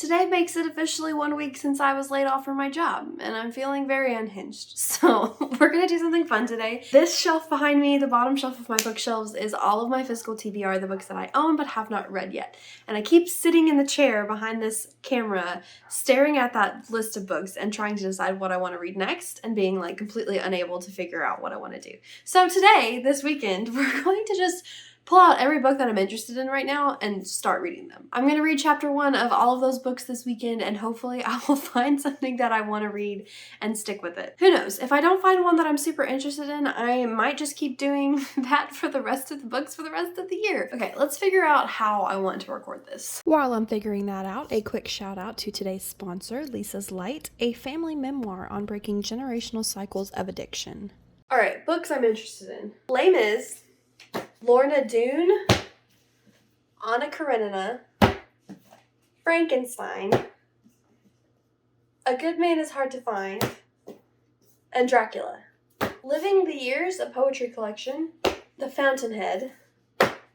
today makes it officially 1 week since I was laid off from my job, and I'm feeling very unhinged. So we're gonna do something fun today. This shelf behind me, the bottom shelf of my bookshelves, is all of my physical TBR, the books that I own but have not read yet. And I keep sitting in the chair behind this camera, staring at that list of books and trying to decide what I want to read next and being like completely unable to figure out what I want to do. So today, this weekend, we're going to just pull out every book that I'm interested in right now and start reading them. I'm going to read chapter 1 of all of those books this weekend, and hopefully I will find something that I want to read and stick with it. Who knows? If I don't find one that I'm super interested in, I might just keep doing that for the rest of the books for the rest of the year. Okay, let's figure out how I want to record this. While I'm figuring that out, a quick shout out to today's sponsor, Lisa's Light, a family memoir on breaking generational cycles of addiction. All right, books I'm interested in. Les Mis, Lorna Doone, Anna Karenina, Frankenstein, A Good Man is Hard to Find, and Dracula. Living the Years, a poetry collection, The Fountainhead,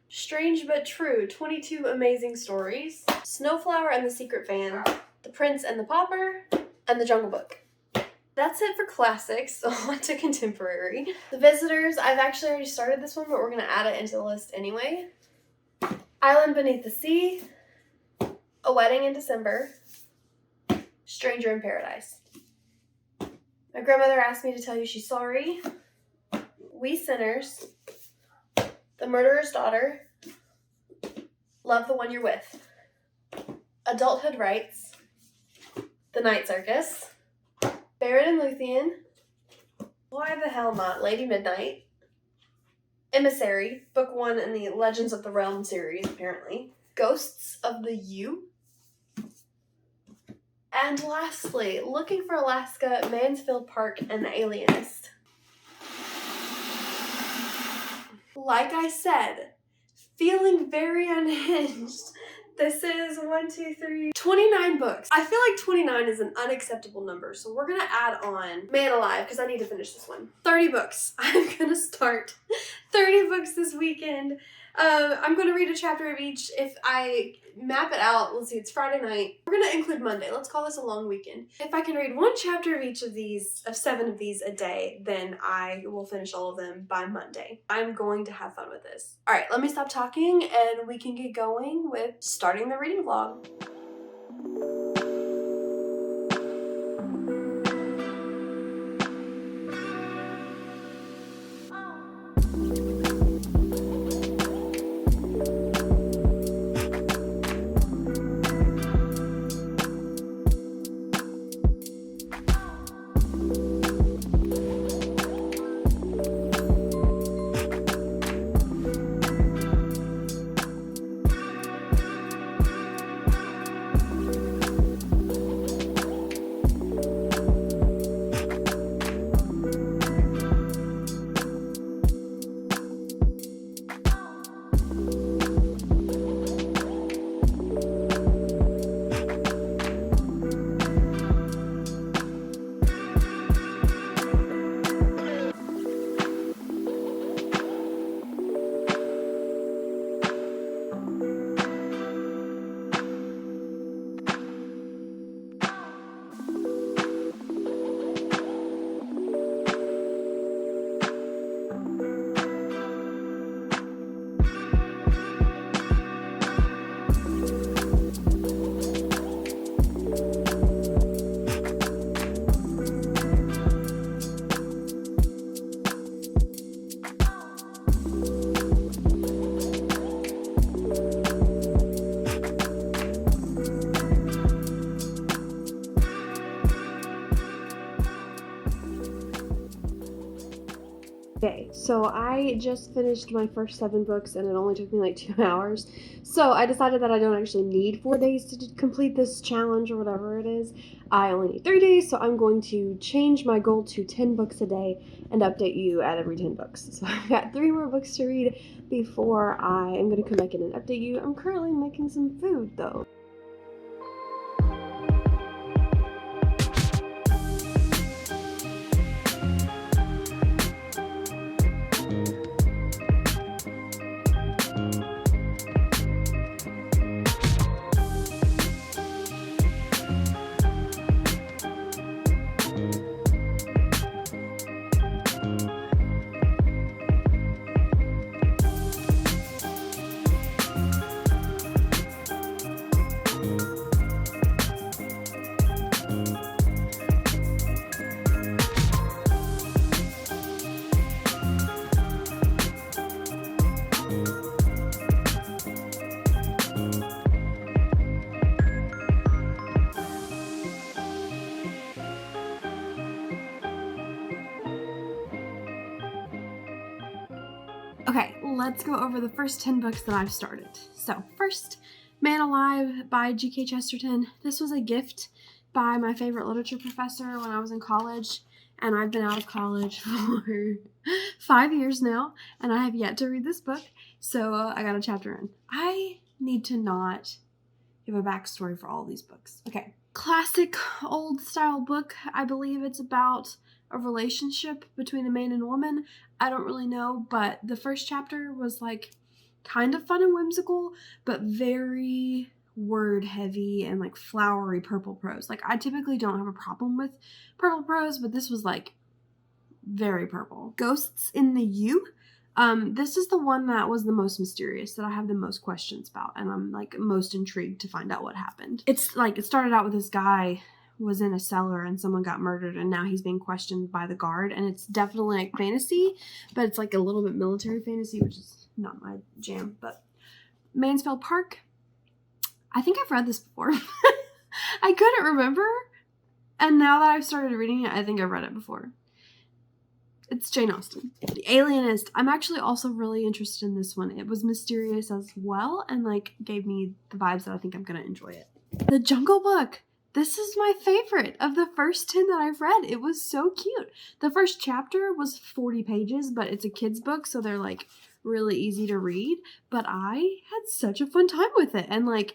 Strange But True, 22 Amazing Stories, Snowflower and the Secret Fan, The Prince and the Pauper, and The Jungle Book. That's it for classics, so on to contemporary. The Visitors, I've actually already started this one, but we're going to add it into the list anyway. Island Beneath the Sea, A Wedding in December, Stranger in Paradise. My grandmother asked me to tell you she's sorry. We Sinners, The Murderer's Daughter, Love the One You're With, Adulthood Rights, The Night Circus, Beren and Luthien, Why the Hell Not, Lady Midnight, Emissary, book 1 in the Legends of the Realm series, apparently, Ghosts of the U, and lastly, Looking for Alaska, Mansfield Park, and The Alienist. Like I said, feeling very unhinged. This is 29 books. I feel like 29 is an unacceptable number, so we're gonna add on Man Alive, because I need to finish this one. 30 books. I'm gonna start 30 books this weekend. I'm gonna read a chapter of each. If I map it out, let's see, it's Friday night. We're gonna include Monday. Let's call this a long weekend. If I can read one chapter of each of these, of 7 of these a day, then I will finish all of them by Monday. I'm going to have fun with this. All right, let me stop talking and we can get going with starting the reading vlog. Okay, so I just finished my first 7 books and it only took me like 2 hours. So I decided that I don't actually need 4 days to complete this challenge or whatever it is. I only need 3 days, so I'm going to change my goal to 10 books a day and update you at every 10 books. So I've got 3 more books to read before I am going to come back in and update you. I'm currently making some food though. Okay, let's go over the first 10 books that I've started. So, first, Man Alive by G.K. Chesterton. This was a gift by my favorite literature professor when I was in college, and I've been out of college for 5 years now, and I have yet to read this book, so I got a chapter in. I need to not give a backstory for all these books. Okay, classic old style book. I believe it's about a relationship between a man and a woman. I don't really know, but the first chapter was like kind of fun and whimsical, but very word heavy and like flowery purple prose. Like, I typically don't have a problem with purple prose, but this was like very purple. Ghosts in the U. This is the one that was the most mysterious, that I have the most questions about, and I'm like most intrigued to find out what happened. It's like, it started out with this guy was in a cellar and someone got murdered, and now he's being questioned by the guard, and it's definitely like fantasy, but it's like a little bit military fantasy, which is not my jam. But Mansfield Park, I think I've read this before. I couldn't remember, and now that I've started reading it, I think I've read it before. It's Jane Austen. The Alienist. I'm actually also really interested in this one. It was mysterious as well, and like gave me the vibes that I think I'm gonna enjoy it. The Jungle Book. This is my favorite of the first 10 that I've read. It was so cute. The first chapter was 40 pages, but it's a kid's book, so they're like really easy to read. But I had such a fun time with it. And like,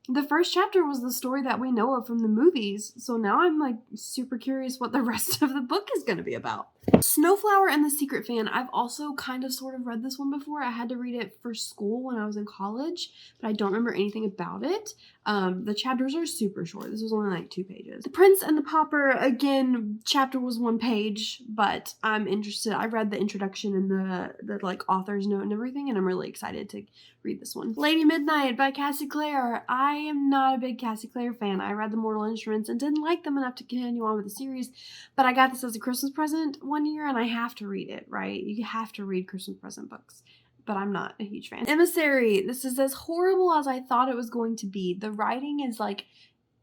the first chapter was the story that we know of from the movies, so now I'm like super curious what the rest of the book is going to be about. Snowflower and the Secret Fan. I've also kind of sort of read this one before. I had to read it for school when I was in college, but I don't remember anything about it. The chapters are super short. This was only like 2 pages. The Prince and the Pauper, again, chapter was 1 page, but I'm interested. I read the introduction and the like author's note and everything, and I'm really excited to read this one. Lady Midnight by Clare. I am not a big Clare fan. I read The Mortal Instruments and didn't like them enough to continue on with the series, but I got this as a Christmas present one year, and I have to read it, right? You have to read Christmas present books, but I'm not a huge fan. Emissary. This is as horrible as I thought it was going to be. The writing is like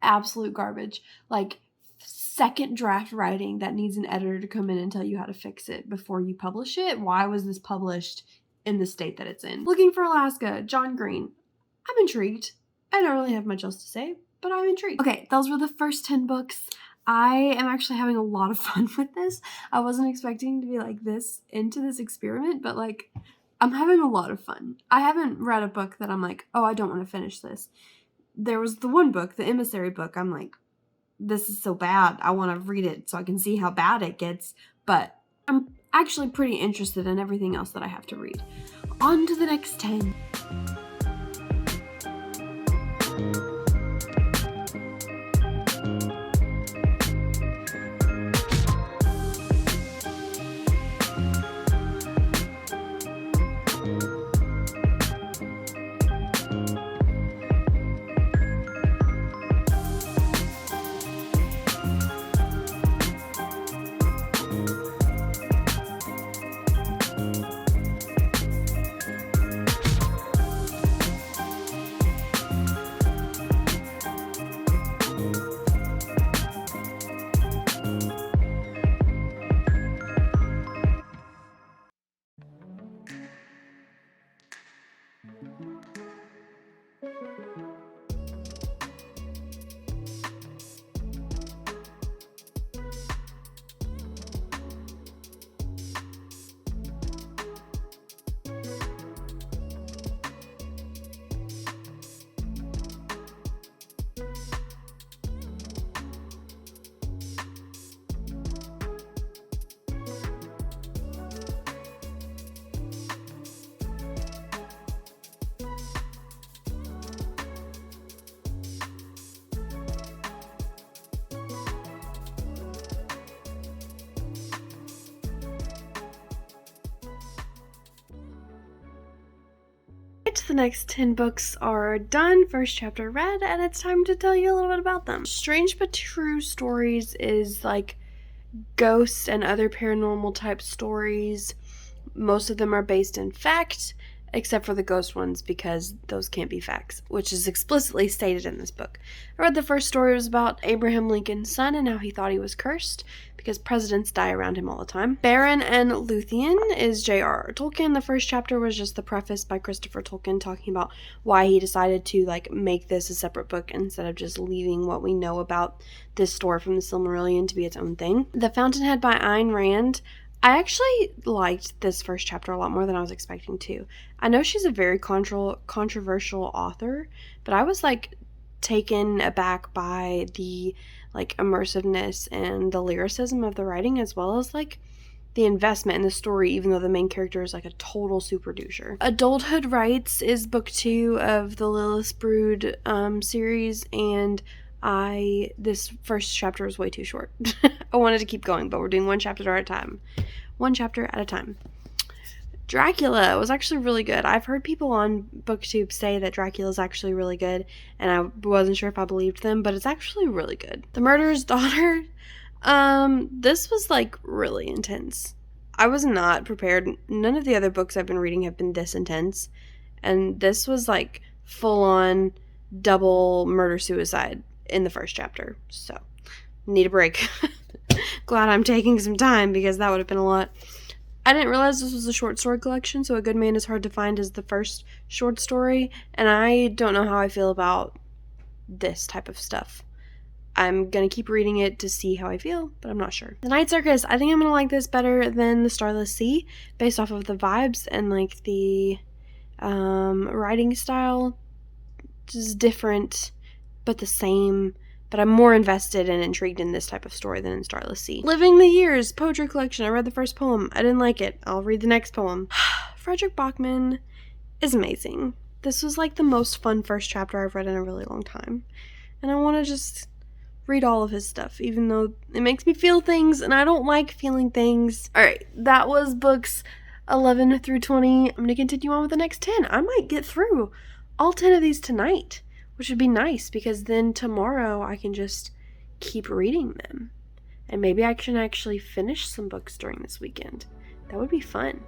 absolute garbage. Like, second draft writing that needs an editor to come in and tell you how to fix it before you publish it. Why was this published in the state that it's in? Looking for Alaska, John Green. I'm intrigued. I don't really have much else to say, but I'm intrigued. Okay, those were the first 10 books. I am actually having a lot of fun with this. I wasn't expecting to be like this into this experiment, but like, I'm having a lot of fun. I haven't read a book that I'm like, oh, I don't want to finish this. There was the one book, the Emissary book, I'm like, this is so bad. I want to read it so I can see how bad it gets, but I'm actually pretty interested in everything else that I have to read. On to the next 10. The next 10 books are done, first chapter read, and it's time to tell you a little bit about them. Strange But True Stories is like ghost and other paranormal type stories. Most of them are based in fact, except for the ghost ones, because those can't be facts, which is explicitly stated in this book. I read the first story. It was about Abraham Lincoln's son and how he thought he was cursed because presidents die around him all the time. Beren and Luthien is J.R.R. Tolkien. The first chapter was just the preface by Christopher Tolkien talking about why he decided to make this a separate book instead of just leaving what we know about this story from the Silmarillion to be its own thing. The Fountainhead by Ayn Rand. I actually liked this first chapter a lot more than I was expecting to. I know she's a very controversial author, but I was taken aback by the immersiveness and the lyricism of the writing, as well as the investment in the story, even though the main character is a total super doucher. Adulthood Rights is book 2 of the Lilith Brood series, and this first chapter was way too short. I wanted to keep going, but we're doing one chapter at a time. One chapter at a time. Dracula was actually really good. I've heard people on BookTube say that Dracula is actually really good, and I wasn't sure if I believed them, but it's actually really good. The Murderer's Daughter. This was really intense. I was not prepared. None of the other books I've been reading have been this intense, and this was full on double murder-suicide in the first chapter, so need a break. Glad I'm taking some time because that would have been a lot. I didn't realize this was a short story collection, so A Good Man is Hard to Find is the first short story, and I don't know how I feel about this type of stuff. I'm gonna keep reading it to see how I feel, but I'm not sure. The Night Circus, I think I'm gonna like this better than The Starless Sea, based off of the vibes and the writing style. Just different, but the same. But I'm more invested and intrigued in this type of story than in Starless Sea. Living the Years, poetry collection. I read the first poem. I didn't like it. I'll read the next poem. Frederick Bachman is amazing. This was the most fun first chapter I've read in a really long time. And I want to just read all of his stuff, even though it makes me feel things, and I don't like feeling things. Alright, that was books 11 through 20. I'm going to continue on with the next 10. I might get through all 10 of these tonight, which would be nice, because then tomorrow I can just keep reading them. And maybe I can actually finish some books during this weekend. That would be fun.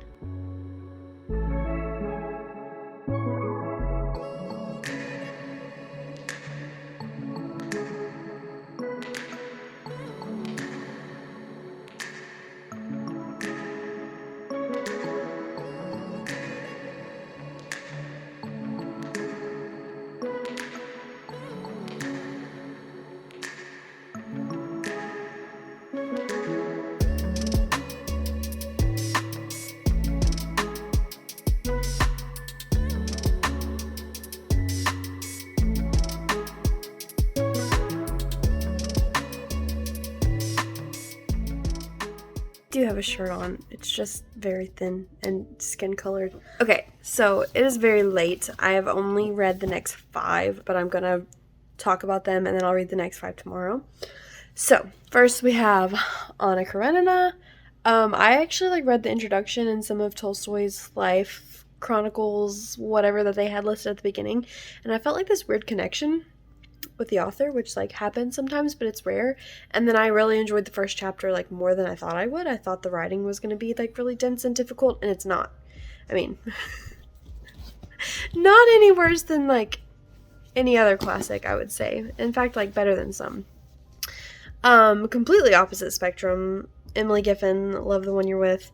Do have a shirt on. It's just very thin and skin colored. Okay, so it is very late. I have only read the next 5, but I'm gonna talk about them and then I'll read the next 5 tomorrow. So first we have Anna Karenina. I actually read the introduction and some of Tolstoy's life chronicles, whatever that they had listed at the beginning, and I felt this weird connection with the author, which happens sometimes, but it's rare. And then I really enjoyed the first chapter more than I thought I would. I thought the writing was going to be really dense and difficult, and it's not. I mean, not any worse than any other classic, I would say. In fact, better than some. Completely opposite spectrum. Emily Giffin, Love the One You're With.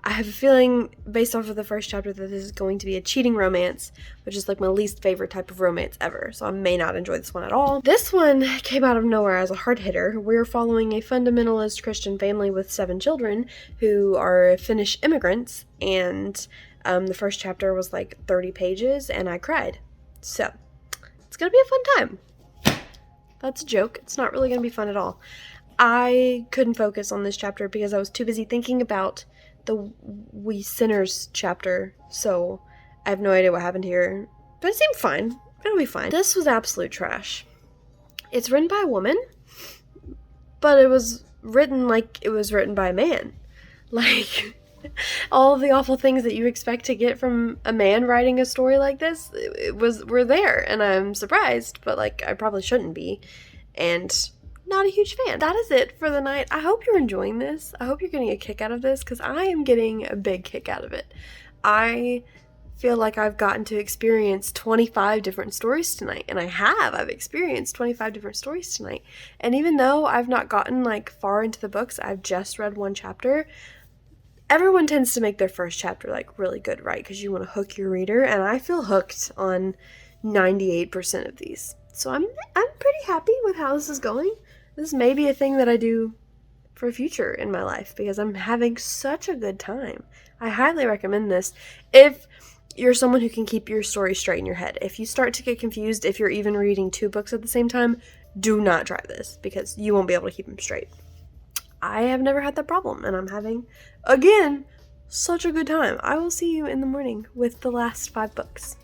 I have a feeling, based off of the first chapter, that this is going to be a cheating romance, which is my least favorite type of romance ever, so I may not enjoy this one at all. This one came out of nowhere as a hard hitter. We're following a fundamentalist Christian family with 7 children who are Finnish immigrants, and the first chapter was 30 pages, and I cried. So, it's gonna be a fun time. That's a joke. It's not really gonna be fun at all. I couldn't focus on this chapter because I was too busy thinking about the We Sinners chapter, so I have no idea what happened here, but it seemed fine. It'll be fine. This was absolute trash. It's written by a woman, but it was written like it was written by a man. All of the awful things that you expect to get from a man writing a story like this, were there, and I'm surprised, but I probably shouldn't be, and not a huge fan. That is it for the night. I hope you're enjoying this. I hope you're getting a kick out of this, because I am getting a big kick out of it. I feel like I've gotten to experience 25 different stories tonight, and I have. I've experienced 25 different stories tonight. And even though I've not gotten like far into the books, I've just read one chapter. Everyone tends to make their first chapter like really good, right? Because you want to hook your reader, and I feel hooked on 98% of these. So I'm pretty happy with how this is going. This may be a thing that I do for future in my life because I'm having such a good time. I highly recommend this if you're someone who can keep your story straight in your head. If you start to get confused, if you're even reading 2 books at the same time, do not try this because you won't be able to keep them straight. I have never had that problem, and I'm having, again, such a good time. I will see you in the morning with the last 5 books.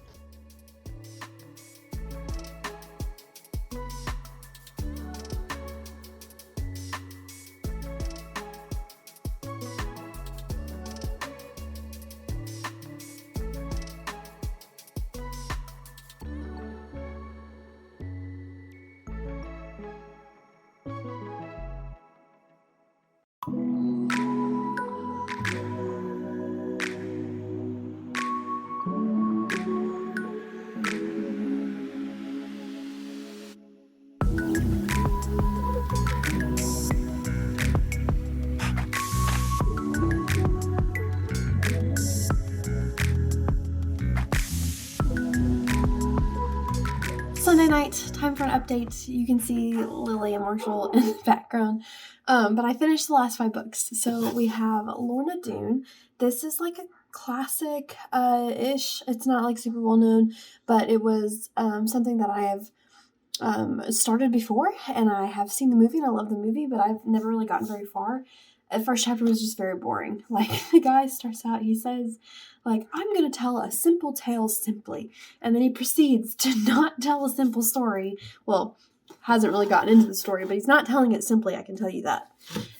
Sunday night, time for an update. You can see Lily and Marshall in the background. But I finished the last 5 books. So we have Lorna Doone. This is like a classic ish. It's not like super well known, but it was something that I have started before, and I have seen the movie and I love the movie, but I've never really gotten very far. The first chapter was just very boring. Like, the guy starts out, he says, like, I'm going to tell a simple tale simply. And then he proceeds to not tell a simple story. Well, hasn't really gotten into the story, but he's not telling it simply, I can tell you that.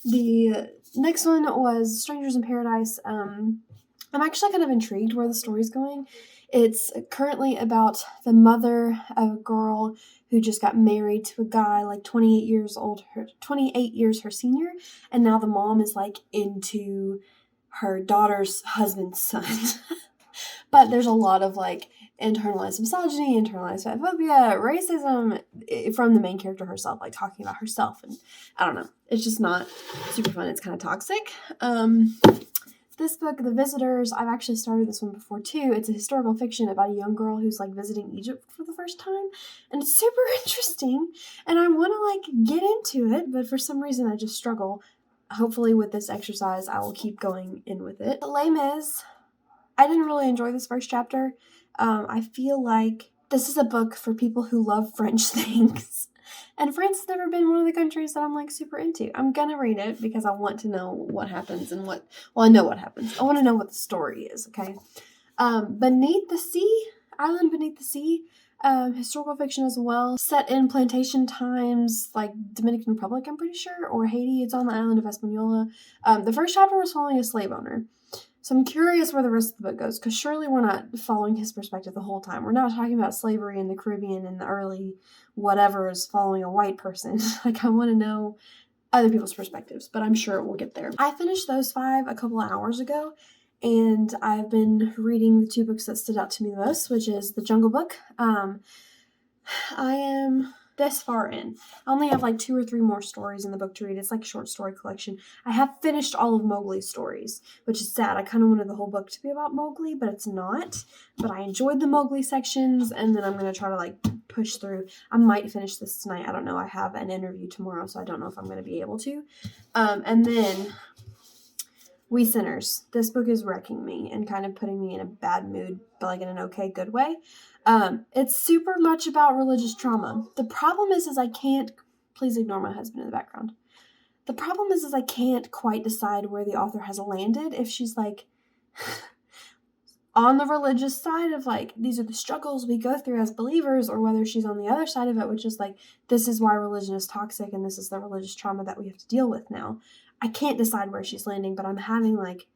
The next one was Strangers in Paradise. I'm actually kind of intrigued where the story's going. It's currently about the mother of a girl who just got married to a guy like 28 years old, 28 years her senior, and now the mom is like into her daughter's husband's son. But there's a lot of like internalized misogyny, internalized fatphobia, racism from the main character herself, like talking about herself, and I don't know. It's just not super fun. It's kind of toxic. This book, The Visitors, I've actually started this one before too. It's a historical fiction about a young girl who's like visiting Egypt for the first time. And it's super interesting. And I want to like get into it, but for some reason I just struggle. Hopefully with this exercise, I will keep going in with it. Les Mis, I didn't really enjoy this first chapter. I feel like this is a book for people who love French things. And France has never been one of the countries that I'm like super into. I'm gonna read it because I want to know what happens and I know what happens. I want to know what the story is, okay? Beneath the Sea, Island Beneath the Sea, historical fiction as well. Set in plantation times, like Dominican Republic, I'm pretty sure, or Haiti. It's on the island of Hispaniola. The first chapter was following a slave owner. So I'm curious where the rest of the book goes, because surely we're not following his perspective the whole time. We're not talking about slavery in the Caribbean in the early whatever is following a white person. Like, I want to know other people's perspectives, but I'm sure we'll get there. I finished those 5 a couple of hours ago, and I've been reading the 2 books that stood out to me the most, which is The Jungle Book. I am this far in. I only have like 2 or 3 more stories in the book to read. It's like a short story collection. I have finished all of Mowgli's stories, which is sad. I kind of wanted the whole book to be about Mowgli, but it's not. But I enjoyed the Mowgli sections, and then I'm going to try to like push through. I might finish this tonight. I don't know. I have an interview tomorrow, so I don't know if I'm going to be able to. And then We Sinners. This book is wrecking me and kind of putting me in a bad mood, but like in an okay, good way. It's super much about religious trauma. The problem is I can't, please ignore my husband in the background. The problem is I can't quite decide where the author has landed, if she's like on the religious side of like, these are the struggles we go through as believers, or whether she's on the other side of it, which is like, this is why religion is toxic and this is the religious trauma that we have to deal with now. I can't decide where she's landing, but I'm having like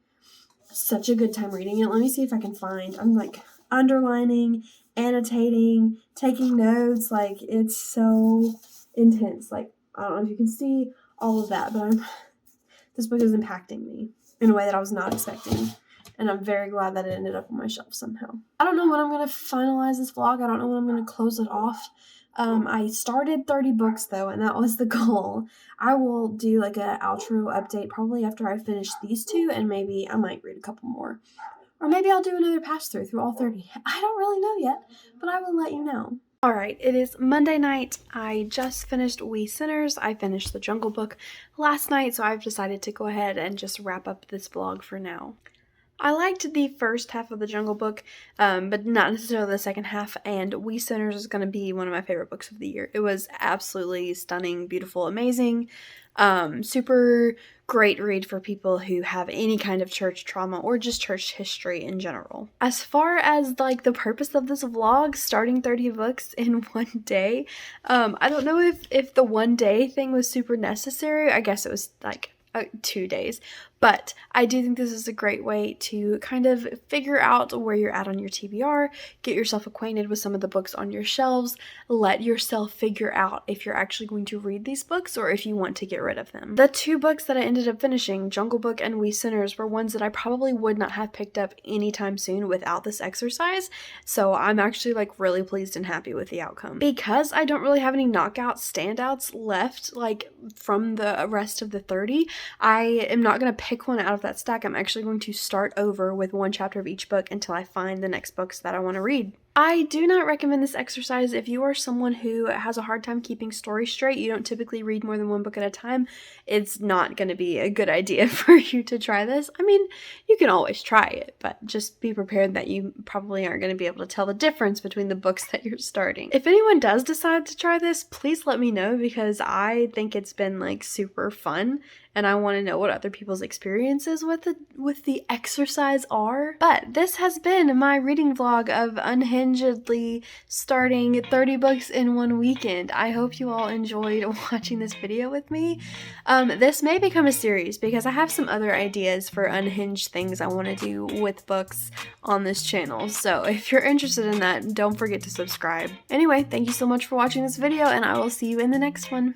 such a good time reading it. Let me see if I can find, I'm like underlining, annotating, taking notes. Like, it's so intense. Like, I don't know if you can see all of that, but this book is impacting me in a way that I was not expecting. and I'm very glad that it ended up on my shelf somehow. I don't know when I'm going to finalize this vlog. I don't know when I'm going to close it off. I started 30 books though, and that was the goal. I will do like an outro update probably after I finish these 2, and maybe I might read a couple more. Or maybe I'll do another pass through all 30. I don't really know yet, but I will let you know. Alright, it is Monday night. I just finished We Sinners. I finished The Jungle Book last night, so I've decided to go ahead and just wrap up this vlog for now. I liked the first half of The Jungle Book, but not necessarily the second half, and We Sinners is going to be one of my favorite books of the year. It was absolutely stunning, beautiful, amazing, super great read for people who have any kind of church trauma or just church history in general. As far as like the purpose of this vlog, starting 30 books in one day, I don't know if the one day thing was super necessary. I guess it was like 2 days, but I do think this is a great way to kind of figure out where you're at on your TBR, get yourself acquainted with some of the books on your shelves, let yourself figure out if you're actually going to read these books or if you want to get rid of them. The 2 books that I ended up finishing, Jungle Book and We Sinners, were ones that I probably would not have picked up anytime soon without this exercise, so I'm actually like really pleased and happy with the outcome. Because I don't really have any knockout standouts left like from the rest of the 30, I am not going to pick one out of that stack. I'm actually going to start over with 1 chapter of each book until I find the next books that I want to read. I do not recommend this exercise if you are someone who has a hard time keeping stories straight. You don't typically read more than 1 book at a time. It's not going to be a good idea for you to try this. I mean, you can always try it, but just be prepared that you probably aren't going to be able to tell the difference between the books that you're starting. If anyone does decide to try this, please let me know, because I think it's been like super fun and I want to know what other people's experiences with the exercise are. But this has been my reading vlog of unhingedly starting 30 books in one weekend. I hope you all enjoyed watching this video with me. This may become a series because I have some other ideas for unhinged things I want to do with books on this channel. So if you're interested in that, don't forget to subscribe. Anyway, thank you so much for watching this video, and I will see you in the next one.